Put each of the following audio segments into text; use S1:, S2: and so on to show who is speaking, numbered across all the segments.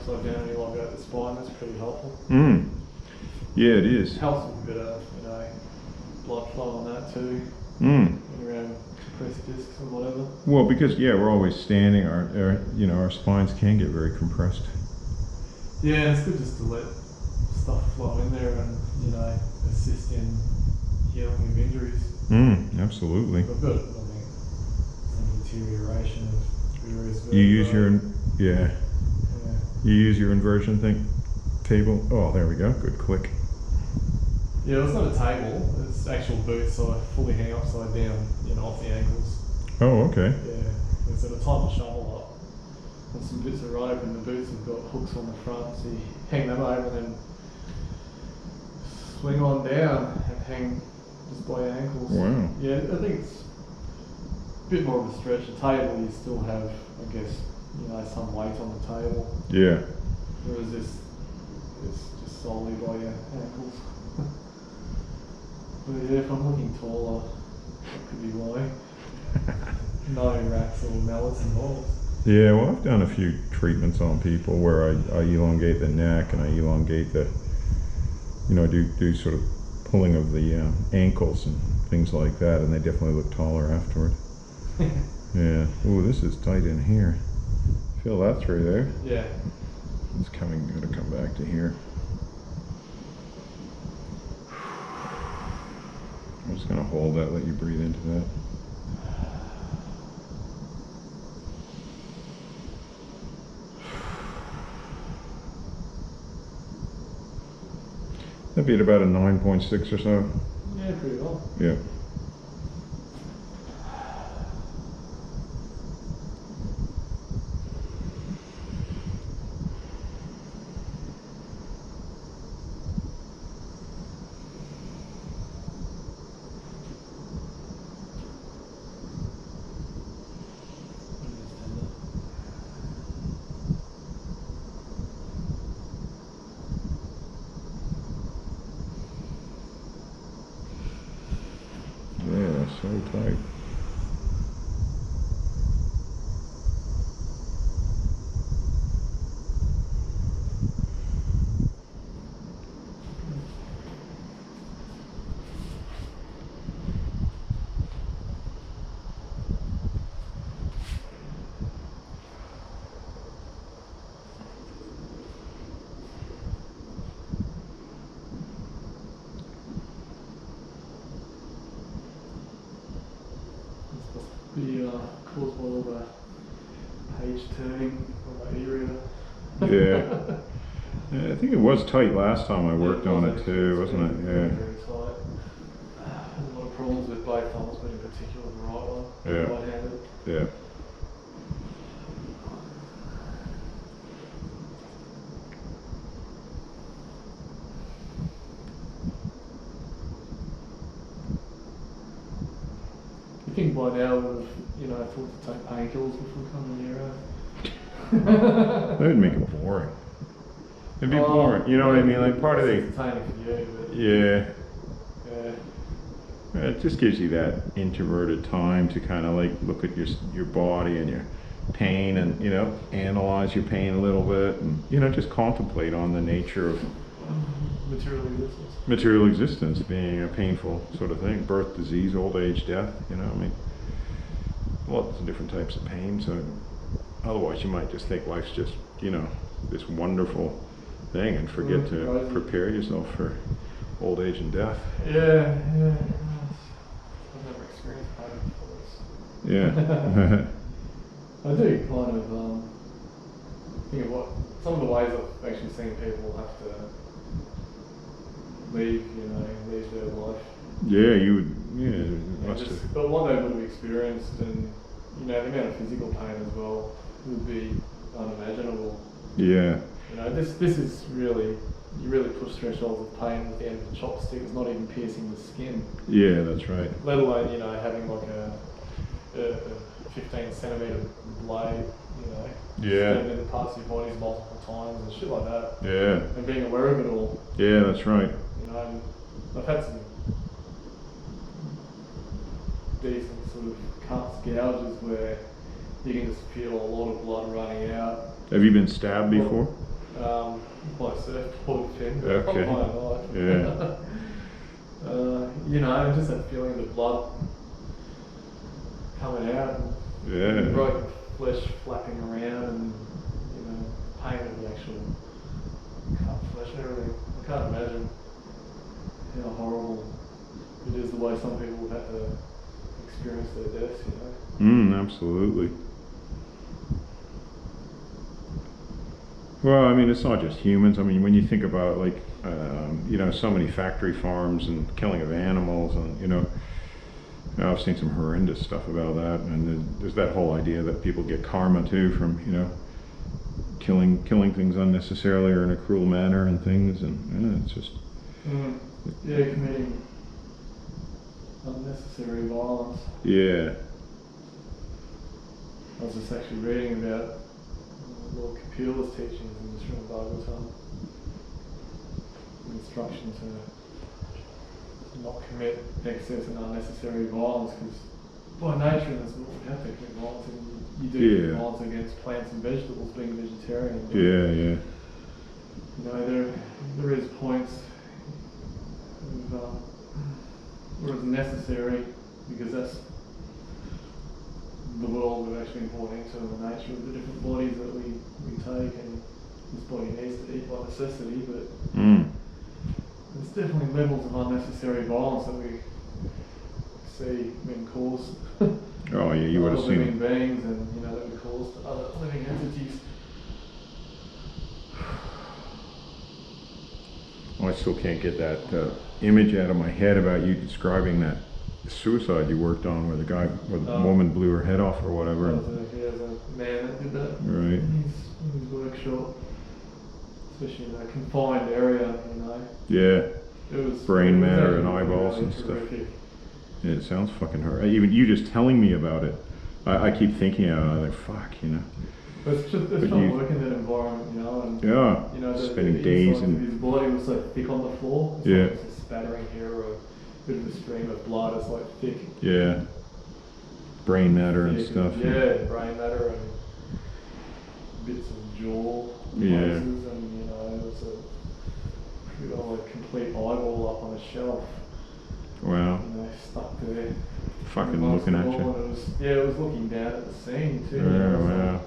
S1: upside down and you lock out the spine, that's pretty helpful.
S2: Yeah, it is.
S1: Helps with a bit of, you know, blood flow on that too.
S2: When
S1: you're around compressed discs or whatever.
S2: Well, because we're always standing, our spines can get very compressed.
S1: Yeah, it's good just to let stuff flow in there and, you know, assist in healing of injuries.
S2: Absolutely.
S1: I've got, I think, some deterioration of various vertebrae.
S2: You use your, you use your inversion table. Oh, there we go. Good click.
S1: Yeah, well, it's not a table. It's actual boots, so I fully hang upside down, you know, off the ankles.
S2: Oh, okay.
S1: Yeah, there's a type of shovel up and some bits of rope, and the boots have got hooks on the front, so you hang them over and then swing on down and hang just by your ankles.
S2: Wow.
S1: Yeah, I think it's a bit more of a stretch. A table, you still have, I guess, you know, some weight on the table.
S2: Yeah.
S1: Whereas this is just solely by your ankles. But yeah, if I'm looking taller, that could be why. No racks or mallets involved.
S2: Yeah, well, I've done a few treatments on people where I elongate the neck and I elongate the, you know, do sort of pulling of the ankles and things like that, and they definitely look taller afterward. Yeah. Ooh, this is tight in here. Feel that through there?
S1: Yeah.
S2: It's coming, gonna come back to here. I'm just gonna hold that, let you breathe into that. That'd be at about a 9.6 or so.
S1: Yeah, pretty well.
S2: Yeah. Yeah, so tight.
S1: Be caused by all the page turning on my e-reader.
S2: Yeah. Yeah, I think it was tight last time I worked on it too, wasn't it?
S1: Very, very tight. A lot of problems with both thumbs, but in particular the right one.
S2: Yeah.
S1: Right-handed.
S2: Yeah.
S1: You think by now we would have, you know, thought to take painkillers before coming here,
S2: That would make it boring. It'd be boring, you know what I mean? Like part of the,
S1: entertaining for you, but
S2: yeah.
S1: yeah.
S2: It just gives you that introverted time to kind of like look at your body and your pain and, you know, analyze your pain a little bit and, you know, just contemplate on the nature of material existence being a painful sort of thing. Birth, disease, old age, death, you know, I mean, lots of different types of pain. So otherwise you might just think life's just, you know, this wonderful thing and forget to prepare yourself for old age and death.
S1: Yeah. I've never experienced pain before this.
S2: Yeah.
S1: I do kind of think of what some of the ways I've actually seen people have to leave, you know, leave their life.
S2: Yeah, you would, yeah, must have.
S1: But what they would have experienced, and you know, the amount of physical pain as well would be unimaginable.
S2: Yeah.
S1: You know, this is really, you really push thresholds of pain with the end of the chopstick. It's not even piercing the skin.
S2: Yeah, that's right.
S1: Let alone, you know, having like a 15 centimetre blade, you know, stabbing into parts of your bodies multiple times and shit like that.
S2: Yeah.
S1: And being aware of it all.
S2: Yeah, that's right.
S1: You know, and I've had some decent sort of cuts, gouges where you can just feel a lot of blood running out.
S2: Have you been stabbed before?
S1: My surfboard fin.
S2: Okay.
S1: On my knife.
S2: Yeah.
S1: You know, just that feeling of the blood coming out. And
S2: Yeah.
S1: broken flesh flapping around, and you know, pain of the actual cut flesh and everything. I can't imagine how horrible it is the way some people have had to experience their deaths, you know.
S2: Absolutely. Well, I mean, it's not just humans. I mean, when you think about like, you know, so many factory farms and killing of animals, and you know, I've seen some horrendous stuff about that. And there's that whole idea that people get karma too from, you know, killing things unnecessarily or in a cruel manner and things, and it's just
S1: yeah, committing unnecessary violence.
S2: Yeah.
S1: I was just actually reading about Lord Kapula's teachings in the Srimad Bhagavatam. Instruction to not commit excess and unnecessary violence, because by nature in this world we have to commit violence, and you do violence against plants and vegetables, being vegetarian.
S2: Yeah.
S1: You know, there is points of, where it's necessary, because that's the world we've actually brought into, the nature of the different bodies that we take, and this body needs to eat by necessity, but there's definitely levels of unnecessary violence that we see being caused.
S2: Oh yeah, you would have seen
S1: living beings, and you know, that we cause to other living entities.
S2: I still can't get that image out of my head about you describing that suicide you worked on, where the woman blew her head off or whatever.
S1: There's a man that did that.
S2: Right.
S1: In his workshop, especially in a confined area, you know.
S2: Yeah.
S1: It was
S2: brain matter and eyeballs
S1: really
S2: and stuff.
S1: terrific.
S2: Yeah, it sounds fucking hard. Even you just telling me about it, I keep thinking about it, like fuck, you know.
S1: But it's not working in that environment, you know, and
S2: Yeah.
S1: you know,
S2: Spending days
S1: and his body was so thick on the floor. It's
S2: Yeah.
S1: like it's a spattering here, or a bit of a stream of blood. It's like thick.
S2: Yeah. Brain matter and stuff.
S1: Yeah, brain matter and bits of jaw places, and you know, it was a complete eyeball up on a shelf.
S2: Wow.
S1: You know, stuck there.
S2: Fucking looking at you.
S1: It was looking down at the scene too.
S2: Yeah, wow.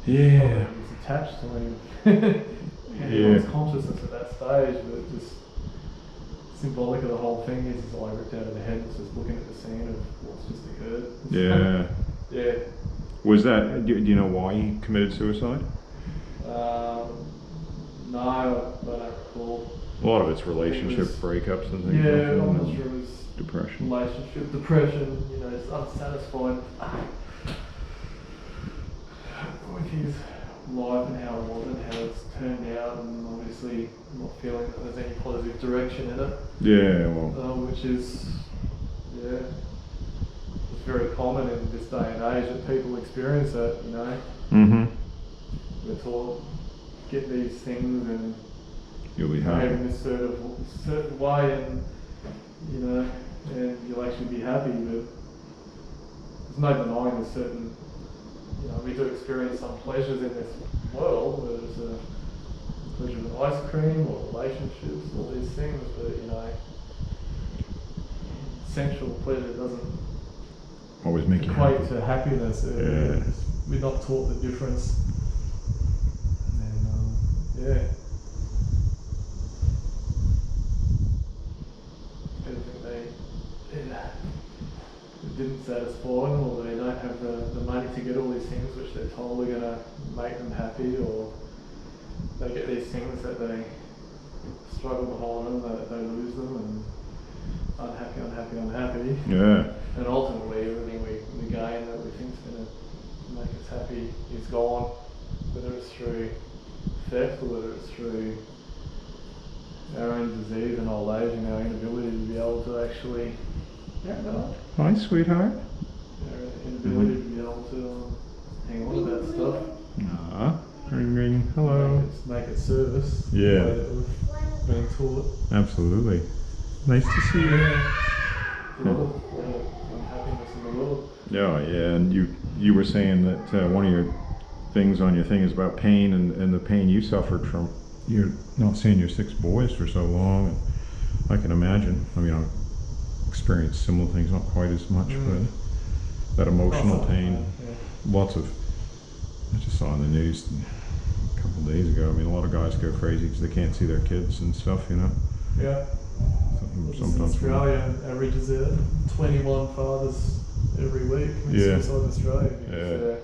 S2: Yeah.
S1: It was attached to him. And he lost consciousness at that stage, but just symbolic of the whole thing is his eye ripped out of the head, was just looking at the scene of what's just occurred.
S2: Yeah.
S1: Yeah.
S2: Was that, do you know why he committed suicide?
S1: No, I don't recall.
S2: A lot of it's relationship breakups and things.
S1: Yeah,
S2: like
S1: I'm
S2: that.
S1: not sure it was
S2: Depression.
S1: relationship, depression, you know, it's unsatisfied with his life and how it was and how it's turned out, and obviously not feeling that there's any positive direction in it.
S2: Yeah, well.
S1: Which is, it's very common in this day and age that people experience that, you know. We're taught, get these things and
S2: you'll be
S1: behave
S2: happy.
S1: in this certain way, and you know, and you'll actually be happy, but there's no denying there's certain, you know, we do experience some pleasures in this world, whether it's a pleasure of ice cream or relationships, all these things, but you know, sensual pleasure doesn't
S2: Always make you
S1: equate
S2: happy.
S1: to happiness. We're not taught the difference. And anything it didn't satisfy them, or they don't have the money to get all these things which they're told are going to make them happy, or they get these things that they struggle to hold on, that they lose them, and unhappy.
S2: Yeah.
S1: And ultimately everything we gain that we think is going to make us happy is gone, whether it's through theft or whether it's through our own disease and old age and our inability to be able to actually,
S2: Hi, sweetheart.
S1: our inability to be able to hang on to that stuff.
S2: Ah, ring ring. Hello.
S1: Make it service.
S2: Yeah.
S1: The way that we've been taught.
S2: Absolutely. Nice to see you.
S1: Unhappiness in the world.
S2: Yeah, and you were saying that one of your things on your thing is about pain and the pain you suffered from you're not seeing your 6 boys for so long. And I can imagine. I mean, I've experienced similar things, not quite as much, but that emotional pain. Lots of. I just saw on the news a couple of days ago. I mean, a lot of guys go crazy because they can't see their kids and stuff. You know.
S1: Yeah.
S2: Sometimes
S1: Australia averages at 21 fathers every week. Inside Australia. Because,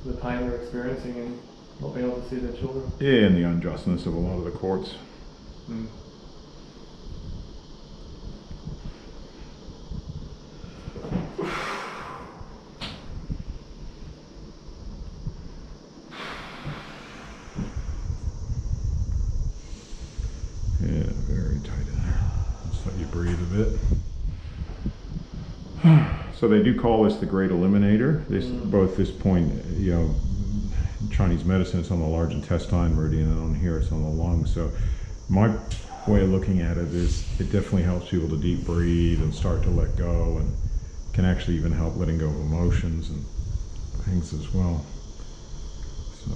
S1: the pain they're experiencing and not being able to see their children.
S2: Yeah, and the unjustness of a lot of the courts. Yeah, very tight in there. Just let you breathe a bit. So they do call this the Great Eliminator. This both this point, you know, Chinese medicine, it's on the large intestine meridian, and on here it's on the lungs. So my way of looking at it is it definitely helps people to deep breathe and start to let go, and can actually even help letting go of emotions and things as well. So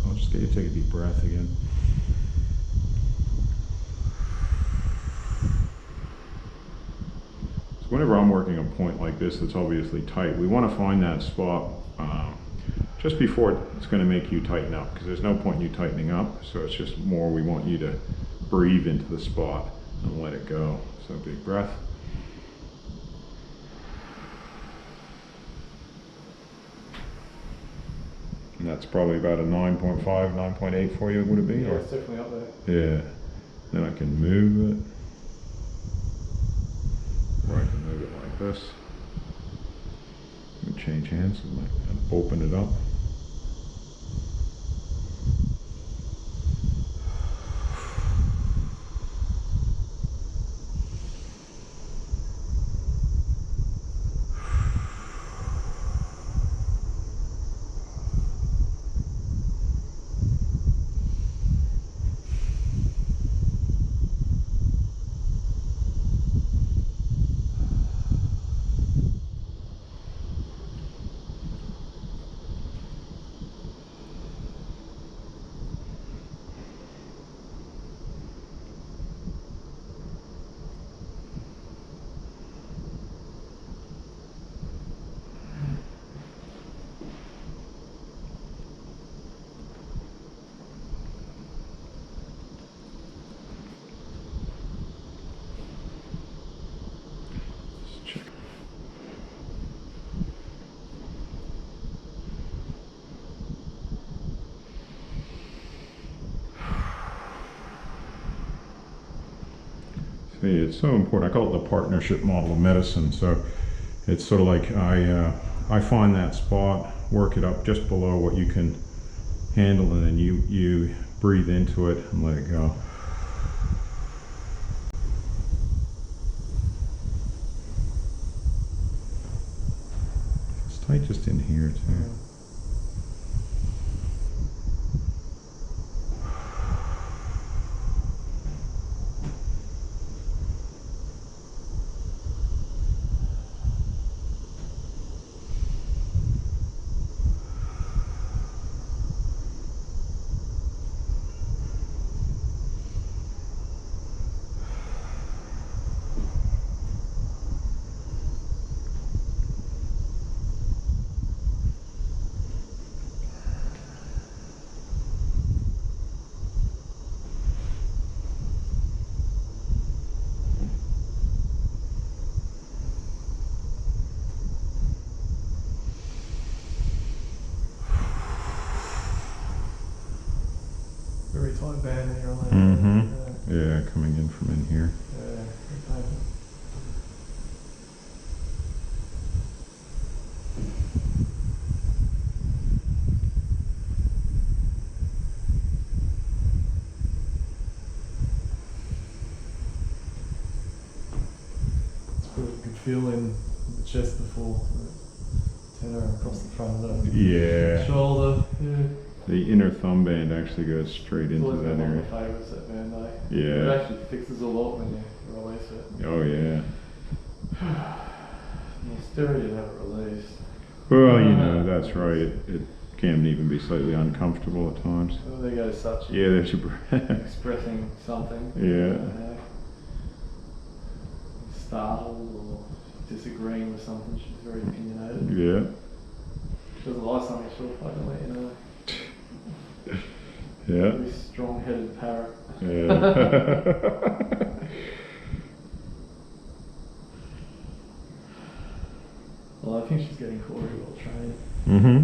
S2: I'll just get you to take a deep breath again. So whenever I'm working a point like this that's obviously tight, we want to find that spot just before it's going to make you tighten up, because there's no point in you tightening up. So it's just more we want you to breathe into the spot and let it go. So big breath. And that's probably about a 9.5, 9.8 for you, would it be?
S1: Yeah,
S2: or?
S1: it's definitely up there.
S2: Yeah. Then I can move it. Or I can move it like this. And change hands and open it up. See, it's so important. I call it the partnership model of medicine. So it's sort of like I find that spot, work it up just below what you can handle, and then you breathe into it and let it go. It's tight just in here too.
S1: Very tight band there on that.
S2: Yeah, coming in from in here.
S1: Yeah, okay. You could feel in the chest before, tenor across the front of the shoulder. Yeah.
S2: The inner thumb band actually goes straight into that area.
S1: One of my favourites, that band, eh?
S2: Yeah.
S1: It actually fixes a lot when you release it.
S2: Oh yeah.
S1: The austerity you have it released.
S2: Well, you know, that's right. It can even be slightly uncomfortable at times.
S1: Well, there goes such
S2: Yeah, there's your
S1: expressing something.
S2: Yeah.
S1: Startled or disagreeing with something. She's very opinionated.
S2: Yeah.
S1: She doesn't like something, she'll fucking let you know.
S2: Yeah.
S1: Very strong-headed parrot.
S2: Yeah.
S1: Well, I think she's getting Corey well trained.
S2: Mm-hmm.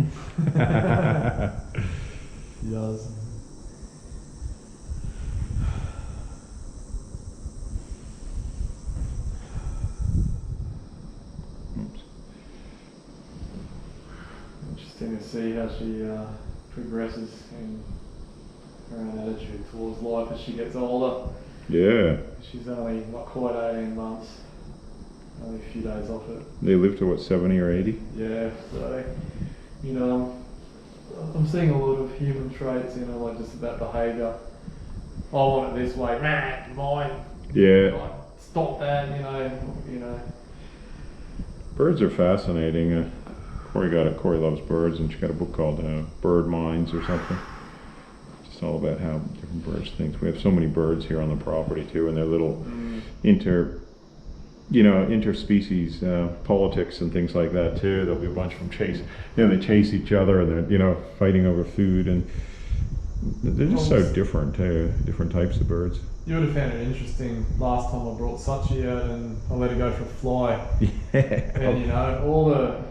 S1: She does.
S2: Oops.
S1: Interesting to see how she progresses in her own attitude towards life as she gets older.
S2: Yeah.
S1: She's only not quite 18 months, only a few days off it.
S2: They live to what, 70 or 80?
S1: Yeah, so, you know, I'm seeing a lot of human traits, you know, like just about behaviour. I want it this way, mine.
S2: Yeah.
S1: Like, stop that, you know.
S2: Birds are fascinating. Corey loves birds, and she got a book called Bird Minds or something. It's all about how different birds think. We have so many birds here on the property too, and their little interspecies politics and things like that too. There'll be a bunch of them they chase each other, and they're fighting over food, and they're just so different too. Different types of birds.
S1: You would have found it interesting last time I brought Sachi out and I let her go for a fly.
S2: Yeah.
S1: And all the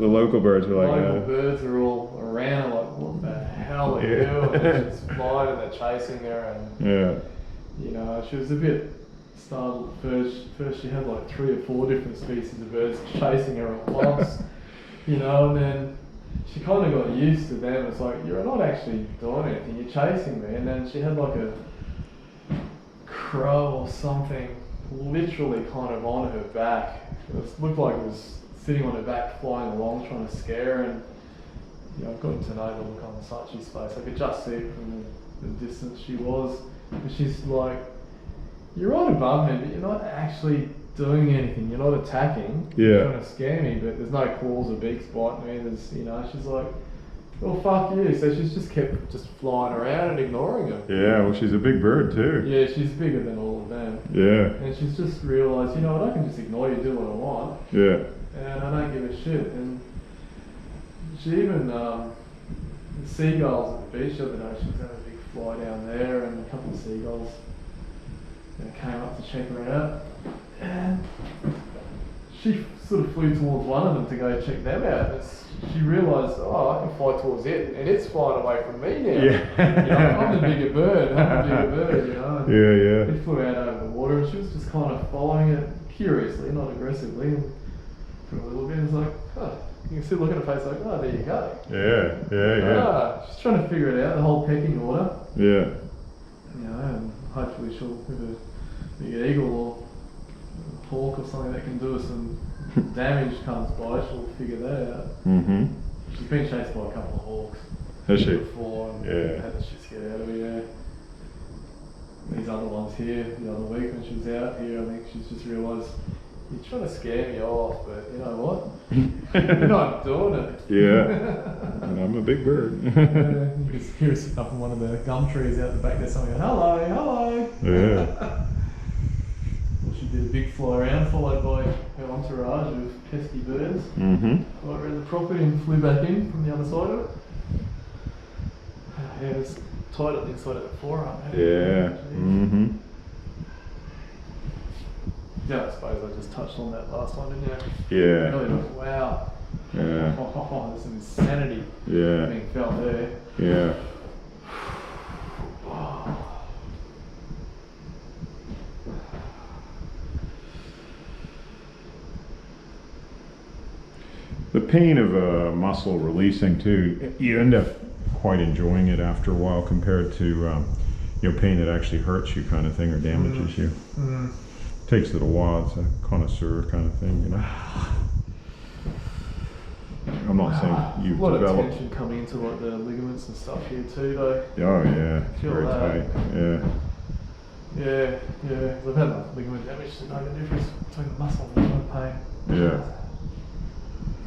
S2: local birds are like
S1: local birds are all around, like, what the hell are you doing? And she's flying and they're chasing her, and she was a bit startled at first. First she had like 3 or 4 different species of birds chasing her at once, and then she kind of got used to them. It's like, you're not actually doing anything, you're chasing me. And then she had like a crow or something literally kind of on her back. It looked like it was sitting on her back flying along trying to scare her, and I've gotten to know the look on Sachi's face. I could just see it from the distance she was. And she's like, you're right above me, but you're not actually doing anything. You're not attacking.
S2: Yeah.
S1: You're trying to scare me, but there's no claws or beaks biting me. There's, she's like, well, fuck you. So she's just kept flying around and ignoring him.
S2: Yeah, well, she's a big bird too.
S1: Yeah, she's bigger than all of them.
S2: Yeah.
S1: And she's just realised, you know what, I can just ignore you, do what I want.
S2: Yeah.
S1: And I don't give a shit. And she even, the seagulls at the beach the other day, she was having a big fly down there, and a couple of seagulls came up to check her out. And she sort of flew towards one of them to go check them out. And she realised, I can fly towards it, and it's flying away from me now.
S2: Yeah.
S1: I'm the bigger bird.
S2: Yeah.
S1: It flew out over the water, and she was just kind of following it curiously, not aggressively. And for a little bit, it's like, you can see the look on her face like, there you go.
S2: Yeah.
S1: She's trying to figure it out, the whole pecking order.
S2: Yeah.
S1: And hopefully she'll, with a big eagle or a hawk or something that can do her some damage comes by, she'll figure that out.
S2: Mm-hmm.
S1: She's been chased by a couple of hawks.
S2: Has she?
S1: Before, and had the shit scared out of her, These other ones here, the other week when she was out here, I think she's just realised, you're trying to scare me off, but you know what? You're not doing it.
S2: Yeah. And I'm a big bird.
S1: You can hear her sitting up in one of the gum trees out the back there, something going, hello.
S2: Yeah.
S1: She did a big fly around, followed by her entourage of pesky birds.
S2: Mm-hmm.
S1: Right around the property and flew back in from the other side of it. Yeah, it was tight at the inside of the forearm.
S2: Yeah. Mm-hmm.
S1: Yeah, I suppose I just touched on that last one, didn't you?
S2: Yeah.
S1: Really, wow.
S2: Yeah.
S1: There's some insanity
S2: Yeah.
S1: being felt there.
S2: Yeah. The pain of a muscle releasing too, you end up quite enjoying it after a while compared to pain that actually hurts you kind of thing or damages you.
S1: Mm.
S2: Takes a little while, it's a connoisseur kind of thing, I'm not saying you've
S1: a lot
S2: developed.
S1: of tension coming into like the ligaments and stuff here too, though.
S2: Oh yeah,
S1: Feel
S2: very
S1: that.
S2: tight. Yeah.
S1: Yeah. I've had enough ligament damage to know the difference between the muscle and the pain.
S2: Yeah.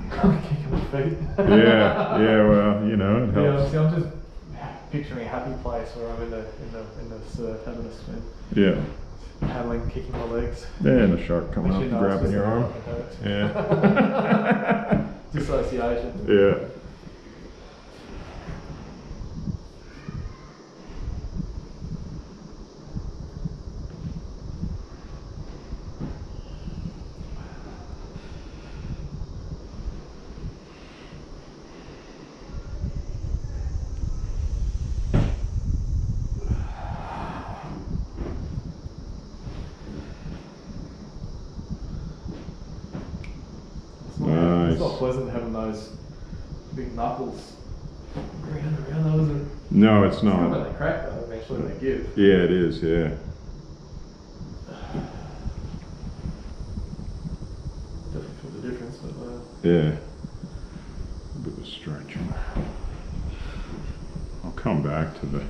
S1: Kicking my feet.
S2: Yeah, well, you know, it
S1: Yeah,
S2: helps.
S1: see, I'm just picturing a happy place where I'm in the surf, having a swim,
S2: Yeah.
S1: paddling, kicking my legs.
S2: Yeah, and the shark coming up
S1: Actually,
S2: and
S1: no, it's
S2: grabbing
S1: just
S2: your
S1: that
S2: arm.
S1: it fucking hurts.
S2: Yeah.
S1: Dissociation.
S2: Yeah.
S1: It's
S2: Nice.
S1: not pleasant having those big knuckles around those.
S2: No, it's
S1: When
S2: not.
S1: they crack though, eventually they give.
S2: Yeah, it is, yeah.
S1: Definitely feel the difference, but
S2: Yeah. A bit of stretching. I'll come back to the